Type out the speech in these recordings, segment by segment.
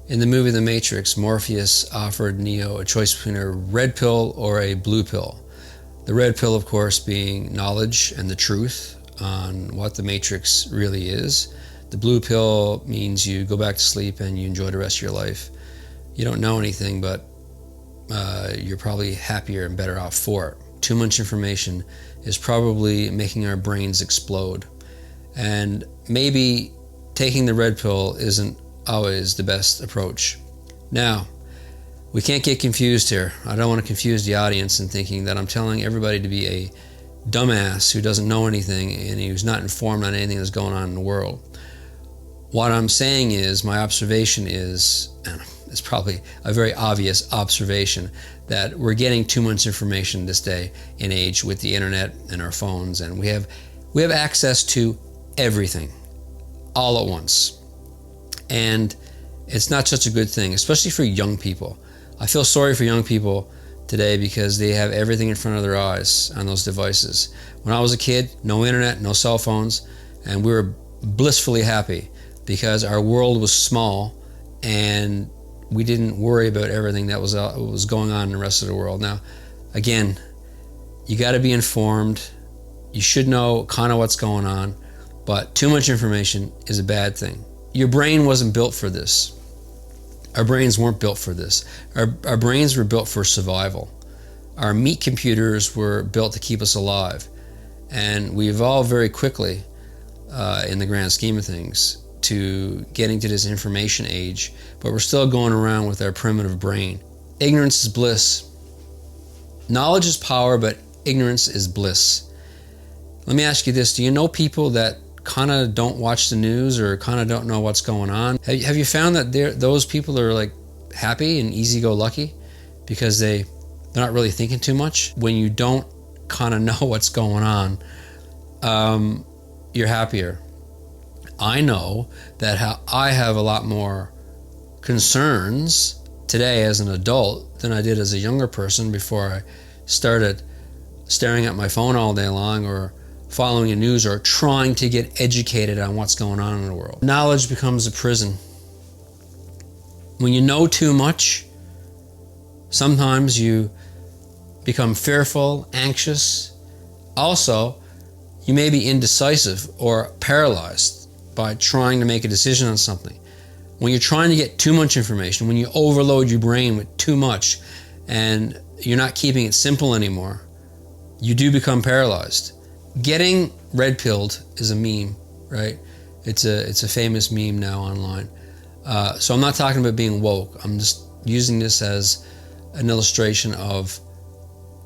In the movie The Matrix, Morpheus offered Neo a choice between a red pill or a blue pill. The red pill, of course, being knowledge and the truth on what the Matrix really is. The blue pill means you go back to sleep and you enjoy the rest of your life. You don't know anything, but you're probably happier and better off for it. Too much information is probably making our brains explode. And maybe taking the red pill isn't always the best approach. Now, we can't get confused here. I don't want to confuse the audience in thinking that I'm telling everybody to be a dumbass who doesn't know anything and who's not informed on anything that's going on in the world. What I'm saying is, my observation is, and it's probably a very obvious observation, that we're getting too much information this day and age with the internet and our phones, and we have access to everything all at once. And it's not such a good thing, especially for young people. I feel sorry for young people today because they have everything in front of their eyes on those devices. When I was a kid, no internet, no cell phones, and we were blissfully happy because our world was small and we didn't worry about everything that was going on in the rest of the world. Now, again, you got to be informed. You should know kind of what's going on, but too much information is a bad thing. Your brain wasn't built for this. Our brains weren't built for this. Our brains were built for survival. Our meat computers were built to keep us alive. And we evolved very quickly in the grand scheme of things to getting to this information age, but we're still going around with our primitive brain. Ignorance is bliss. Knowledge is power, but ignorance is bliss. Let me ask you this. Do you know people that kind of don't watch the news or kind of don't know what's going on? Have you found that those people are like happy and easy-go-lucky because they're not really thinking too much? When you don't kind of know what's going on, you're happier. I know that I have a lot more concerns today as an adult than I did as a younger person before I started staring at my phone all day long or following the news or trying to get educated on what's going on in the world. Knowledge becomes a prison. When you know too much, sometimes you become fearful, anxious. Also, you may be indecisive or paralyzed by trying to make a decision on something. When you're trying to get too much information, when you overload your brain with too much and you're not keeping it simple anymore, you do become paralyzed. Getting red-pilled is a meme, right? It's a famous meme now online. So I'm not talking about being woke. I'm just using this as an illustration of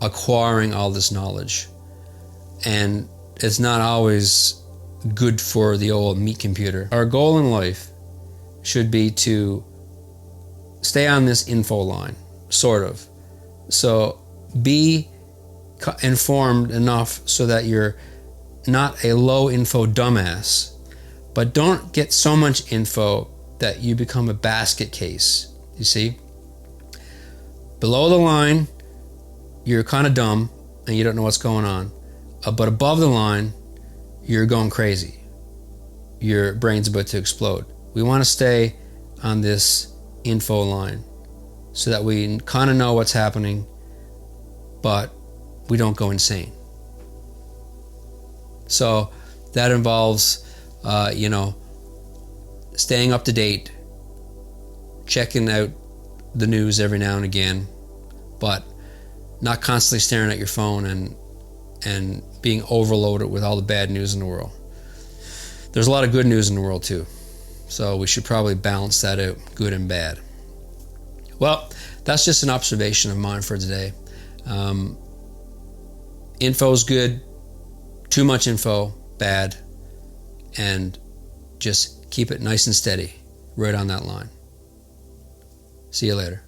acquiring all this knowledge. And it's not always good for the old meat computer. Our goal in life should be to stay on this info line, sort of. So be informed enough so that you're not a low info dumbass, but don't get so much info that you become a basket case. You see? Below the line, you're kind of dumb and you don't know what's going on. But above the line, you're going crazy. Your brain's about to explode. We want to stay on this info line so that we kind of know what's happening, but we don't go insane. So that involves, staying up to date, checking out the news every now and again, but not constantly staring at your phone and being overloaded with all the bad news in the world. There's a lot of good news in the world too, so we should probably balance that out, good and bad. Well, that's just an observation of mine for today. Info's good, too much info, bad, and just keep it nice and steady right on that line. See you later.